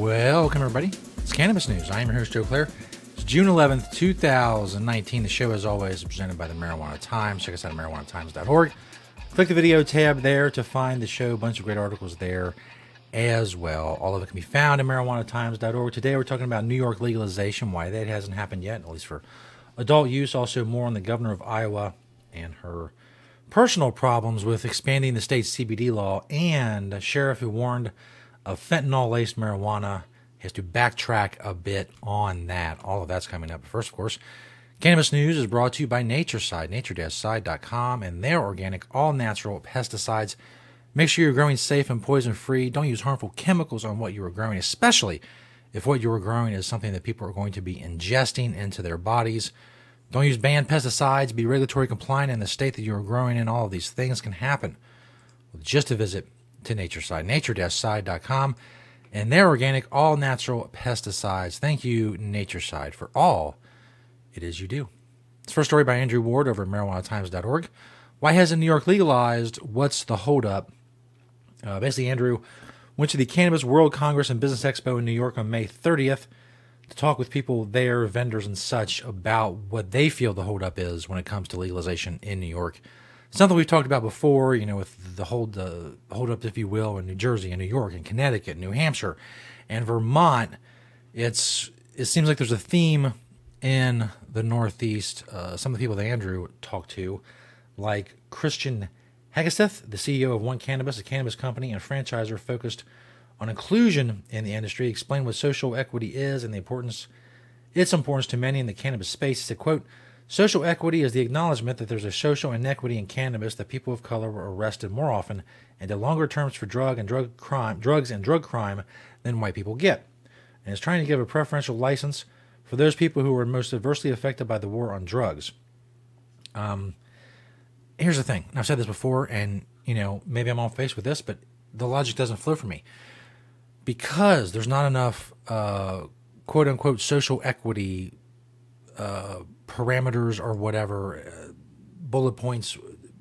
Welcome, everybody. It's Cannabis News. I am your host, Joe Klare. It's June 11th, 2019. The show, as always, is presented by the Marijuana Times. Check us out at marijuanatimes.org. Click the video tab there to find the show. A bunch of great articles there as well. All of it can be found at marijuanatimes.org. Today, we're talking about New York legalization, why that hasn't happened yet, at least for adult use. Also, more on the governor of Iowa and her personal problems with expanding the state's CBD law, and a sheriff who warned of fentanyl-laced marijuana has to backtrack a bit on that. All of that's coming up. But first, of course, Cannabis News is brought to you by Natureside, nature-side.com, and their organic, all-natural pesticides. Make sure you're growing safe and poison-free. Don't use harmful chemicals on what you are growing, especially if what you are growing is something that people are going to be ingesting into their bodies. Don't use banned pesticides. Be regulatory compliant in the state that you are growing in. All of these things can happen with just a visit to Natureside, nature-side.com, and their organic, all-natural pesticides. Thank you, Natureside, for all it is you do. This first story by Andrew Ward over at marijuanatimes.org. Why hasn't New York legalized? What's the holdup? Basically, Andrew went to the Cannabis World Congress and Business Expo in New York on May 30th to talk with people there, vendors and such, about what they feel the holdup is when it comes to legalization in New York. Something we've talked about before, you know, with the holdup, if you will, in New Jersey and New York and Connecticut, New Hampshire, and Vermont. It seems like there's a theme in the Northeast. Some of the people that Andrew talked to, like Christian Hagesteth, the CEO of One Cannabis, a cannabis company and franchisor focused on inclusion in the industry, explained what social equity is and its importance to many in the cannabis space. He said, quote, "Social equity is the acknowledgement that there's a social inequity in cannabis, that people of color were arrested more often and to longer terms for drugs and drug crime than white people get. And it's trying to give a preferential license for those people who were most adversely affected by the war on drugs." Here's the thing. I've said this before, and you know, maybe I'm off base with this, but the logic doesn't flow for me. Because there's not enough quote-unquote social equity parameters or whatever, bullet points,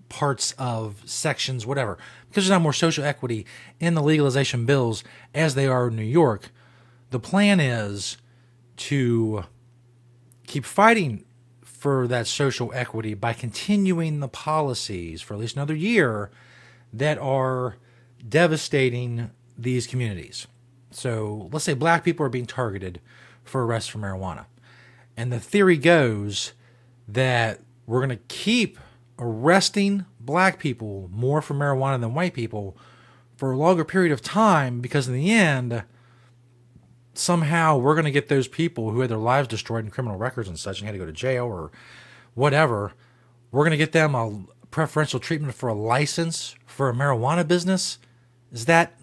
parts of sections, whatever. Because there's not more social equity in the legalization bills as they are in New York, the plan is to keep fighting for that social equity by continuing the policies for at least another year that are devastating these communities. So let's say black people are being targeted for arrests for marijuana. And the theory goes that we're going to keep arresting black people more for marijuana than white people for a longer period of time, because in the end, somehow we're going to get those people who had their lives destroyed in criminal records and such and had to go to jail or whatever, we're going to get them a preferential treatment for a license for a marijuana business. Is that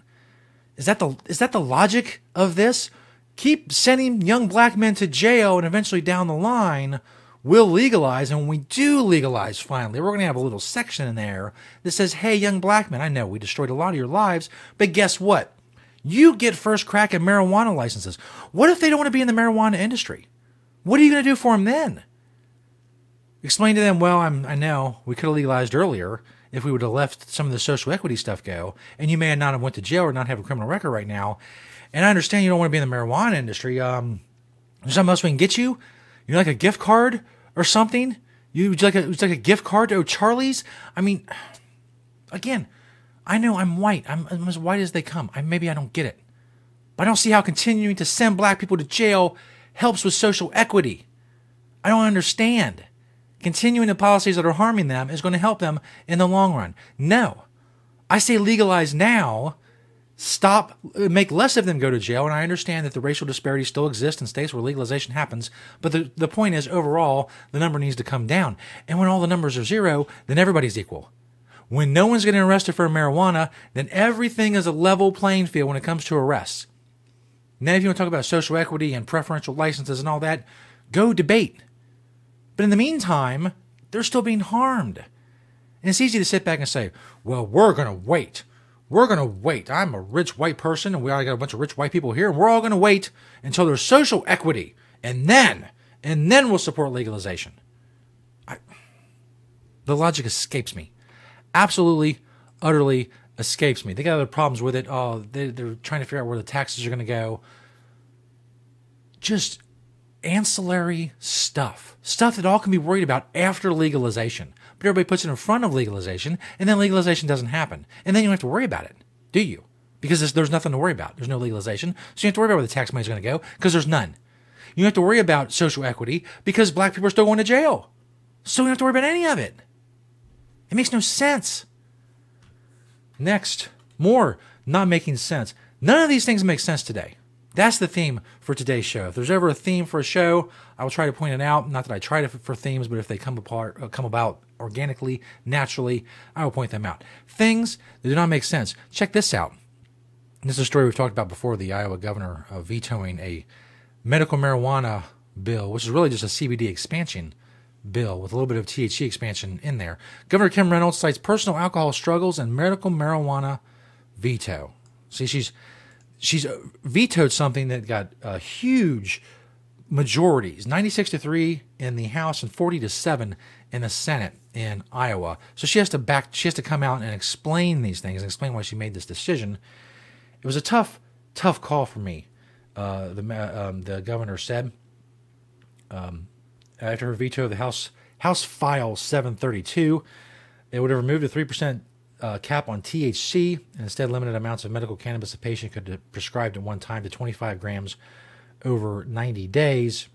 the logic of this? Keep sending young black men to jail, and eventually down the line, we'll legalize. And when we do legalize, finally, we're going to have a little section in there that says, hey, young black men, I know we destroyed a lot of your lives, but guess what? You get first crack at marijuana licenses. What if they don't want to be in the marijuana industry? What are you going to do for them then? Explain to them, well, I know we could have legalized earlier if we would have left some of the social equity stuff go, and you may not have went to jail or not have a criminal record right now. And I understand you don't want to be in the marijuana industry. There's something else we can get you. You know, like a gift card or something. Would you like a gift card to O'Charlie's? I mean, again, I know I'm white. I'm as white as they come. Maybe I don't get it, but I don't see how continuing to send black people to jail helps with social equity. I don't understand. Continuing the policies that are harming them is going to help them in the long run. No. I say legalize now, make less of them go to jail, and I understand that the racial disparities still exist in states where legalization happens, but the point is, overall, the number needs to come down. And when all the numbers are zero, then everybody's equal. When no one's getting arrested for marijuana, then everything is a level playing field when it comes to arrests. Now, if you want to talk about social equity and preferential licenses and all that, go debate. But in the meantime, they're still being harmed. And it's easy to sit back and say, well, we're going to wait. We're going to wait. I'm a rich white person, and we all got a bunch of rich white people here, and we're all going to wait until there's social equity, and then we'll support legalization. The logic escapes me. Absolutely, utterly escapes me. They got other problems with it. Oh, they're trying to figure out where the taxes are going to go. just ancillary stuff that all can be worried about after legalization. But everybody puts it in front of legalization, and then legalization doesn't happen. And then you don't have to worry about it, do you? Because there's nothing to worry about. There's no legalization, so you don't have to worry about where the tax money's going to go, because there's none. You don't have to worry about social equity, because black people are still going to jail. So you don't have to worry about any of it. It makes no sense. Next, more not making sense. None of these things make sense today. That's the theme for today's show. If there's ever a theme for a show, I will try to point it out. Not that I try to for themes, but if they come about organically, naturally, I will point them out. Things that do not make sense. Check this out. This is a story we've talked about before, the Iowa governor vetoing a medical marijuana bill, which is really just a CBD expansion bill with a little bit of THC expansion in there. Governor Kim Reynolds cites personal alcohol struggles and medical marijuana veto. See, she's vetoed something that got huge majorities, 96-3 in the House and 40-7 in the Senate in Iowa. So she has to come out and explain these things and explain why she made this decision. It was a tough call for me. The governor said after her veto of the House File 732, it would have removed a 3% cap on THC and instead limited amounts of medical cannabis a patient could have prescribed at one time to 25 grams over 90 days.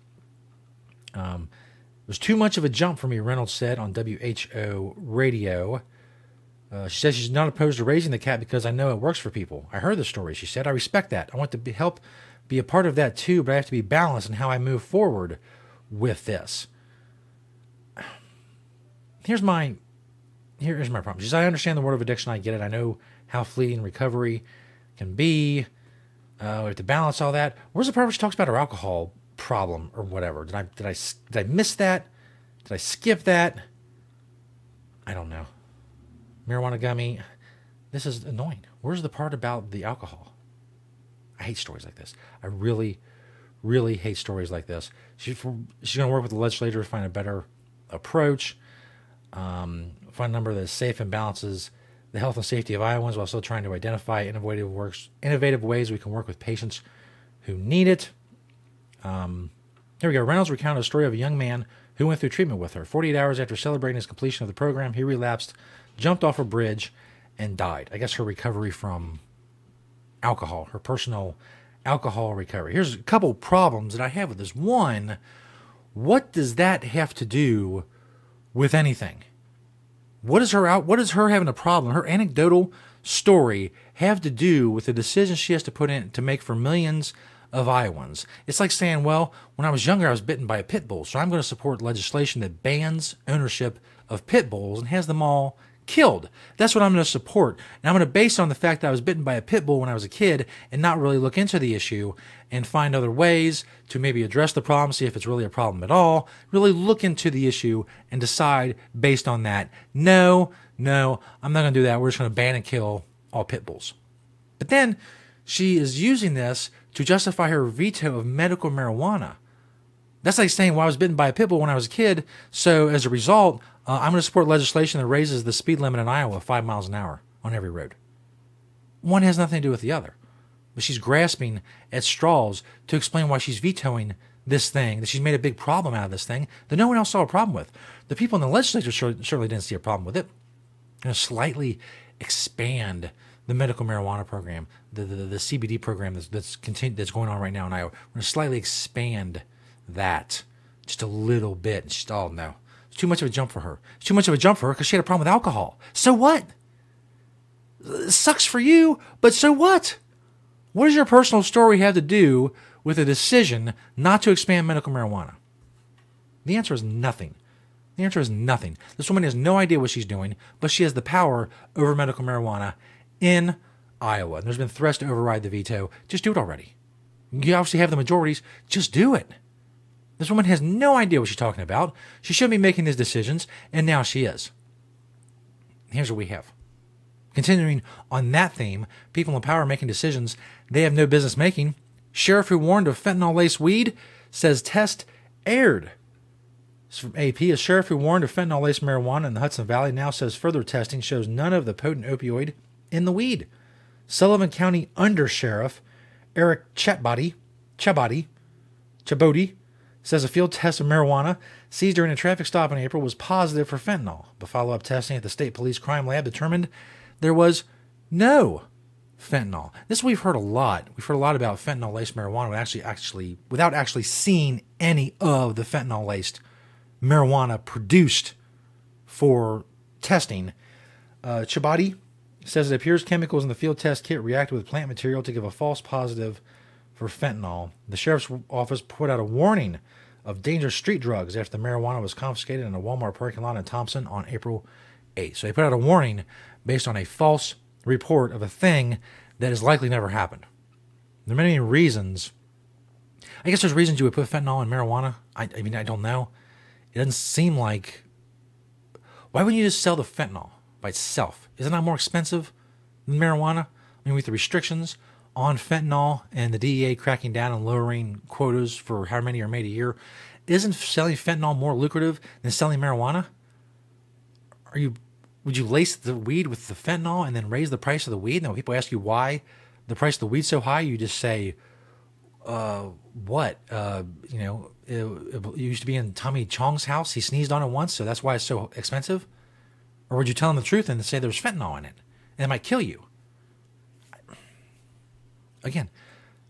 It was too much of a jump for me, Reynolds said on WHO radio. She says she's not opposed to raising the cap because I know it works for people. I heard the story, she said. I respect that. I want to help be a part of that too, but I have to be balanced in how I move forward with this. Here's my problem. She says, I understand the world of addiction. I get it. I know how fleeting recovery can be. We have to balance all that. Where's the part where she talks about her alcohol problem or whatever? Did I miss that? Did I skip that? I don't know. Marijuana gummy. This is annoying. Where's the part about the alcohol? I hate stories like this. I really, really hate stories like this. She's going to work with the legislature to find a better approach. Find a number that is safe and balances the health and safety of Iowans while still trying to identify innovative ways we can work with patients who need it. Here we go. Reynolds recounted a story of a young man who went through treatment with her. 48 hours after celebrating his completion of the program, he relapsed, jumped off a bridge, and died. I guess her recovery from alcohol, her personal alcohol recovery. Here's a couple problems that I have with this. One, what does that have to do with anything? What does her having a problem, her anecdotal story, have to do with the decisions she has to make for millions of Iowans? It's like saying, well, when I was younger, I was bitten by a pit bull, so I'm going to support legislation that bans ownership of pit bulls and has them all killed. That's what I'm going to support. And I'm going to base it on the fact that I was bitten by a pit bull when I was a kid and not really look into the issue and find other ways to maybe address the problem, see if it's really a problem at all, really look into the issue and decide based on that. No, I'm not going to do that. We're just going to ban and kill all pit bulls. But then she is using this to justify her veto of medical marijuana. That's like saying, well, I was bitten by a pit bull when I was a kid, so as a result, I'm going to support legislation that raises the speed limit in Iowa 5 miles an hour on every road. One has nothing to do with the other. But she's grasping at straws to explain why she's vetoing this thing, that she's made a big problem out of this thing that no one else saw a problem with. The people in the legislature certainly didn't see a problem with it. Going to slightly expand the medical marijuana program, the CBD program that's going on right now in Iowa. We're going to slightly expand that just a little bit. And she's, oh no, it's too much of a jump for her. It's too much of a jump for her because she had a problem with alcohol. So what? It sucks for you, but so what? What does your personal story have to do with a decision not to expand medical marijuana? The answer is nothing. The answer is nothing. This woman has no idea what she's doing, but she has the power over medical marijuana in Iowa. And there's been threats to override the veto. Just do it already. You obviously have the majorities. Just do it. This woman has no idea what she's talking about. She shouldn't be making these decisions, and now she is. Here's what we have. Continuing on that theme, people in power making decisions they have no business making. Sheriff who warned of fentanyl-laced weed says test aired. This is from AP. A sheriff who warned of fentanyl-laced marijuana in the Hudson Valley now says further testing shows none of the potent opioid in the weed. Sullivan County Undersheriff Eric Chabody Chabody says a field test of marijuana seized during a traffic stop in April was positive for fentanyl. But follow-up testing at the State Police Crime Lab determined there was no fentanyl. This we've heard a lot. We've heard a lot about fentanyl-laced marijuana without actually seeing any of the fentanyl-laced marijuana produced for testing. Chabady says it appears chemicals in the field test kit reacted with plant material to give a false positive for fentanyl. The sheriff's office put out a warning of dangerous street drugs after the marijuana was confiscated in a Walmart parking lot in Thompson on April 8th. So they put out a warning based on a false report of a thing that has likely never happened. There are many reasons. I guess there's reasons you would put fentanyl in marijuana. I mean, I don't know. It doesn't seem like... Why wouldn't you just sell the fentanyl by itself? Is it not more expensive than marijuana? I mean, with the restrictions on fentanyl and the DEA cracking down and lowering quotas for how many are made a year, isn't selling fentanyl more lucrative than selling marijuana? Would you lace the weed with the fentanyl and then raise the price of the weed? And when people ask you why the price of the weed's so high, you just say, what? It used to be in Tommy Chong's house. He sneezed on it once, so that's why it's so expensive? Or would you tell him the truth and say there's fentanyl in it? And it might kill you. Again,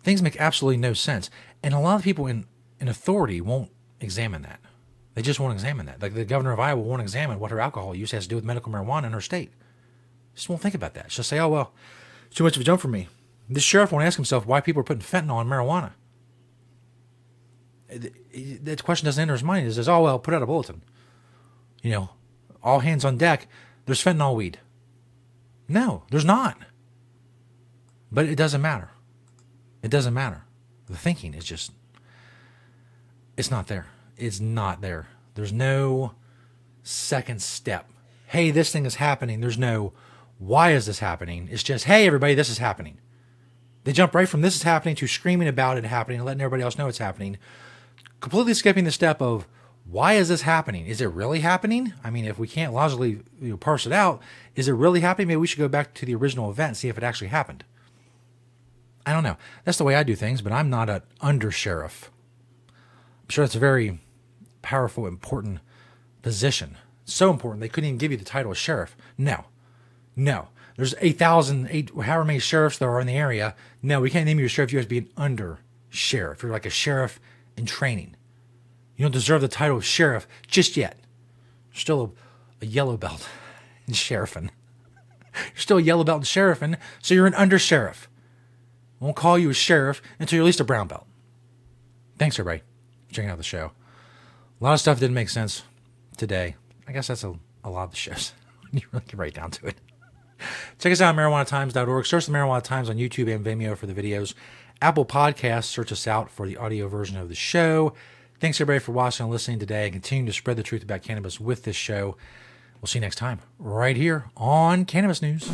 things make absolutely no sense. And a lot of people in authority won't examine that. They just won't examine that. Like the governor of Iowa won't examine what her alcohol use has to do with medical marijuana in her state. Just won't think about that. She'll say, oh, well, it's too much of a jump for me. This sheriff won't ask himself why people are putting fentanyl in marijuana. That question doesn't enter his mind. He says, oh, well, put out a bulletin. All hands on deck. There's fentanyl weed. No, there's not. But it doesn't matter. It doesn't matter. The thinking is just, it's not there. It's not there. There's no second step. Hey, this thing is happening. There's no, why is this happening? It's just, hey, everybody, this is happening. They jump right from this is happening to screaming about it happening and letting everybody else know it's happening. Completely skipping the step of, why is this happening? Is it really happening? I mean, if we can't logically parse it out, is it really happening? Maybe we should go back to the original event and see if it actually happened. I don't know. That's the way I do things, but I'm not an under-sheriff. I'm sure it's a very powerful, important position. So important, they couldn't even give you the title of sheriff. No. There's 8,000, however many sheriffs there are in the area. No, we can't name you a sheriff. You have to be an under-sheriff. You're like a sheriff in training. You don't deserve the title of sheriff just yet. You're still a yellow belt in sheriffing. You're still a yellow belt in sheriffing, so you're an under-sheriff. I won't call you a sheriff until you're at least a brown belt. Thanks, everybody, for checking out the show. A lot of stuff didn't make sense today. I guess that's a lot of the shows. You really get right down to it. Check us out at marijuanatimes.org. Search the Marijuana Times on YouTube and Vimeo for the videos. Apple Podcasts, search us out for the audio version of the show. Thanks, everybody, for watching and listening today, and continue to spread the truth about cannabis with this show. We'll see you next time, right here on Cannabis News.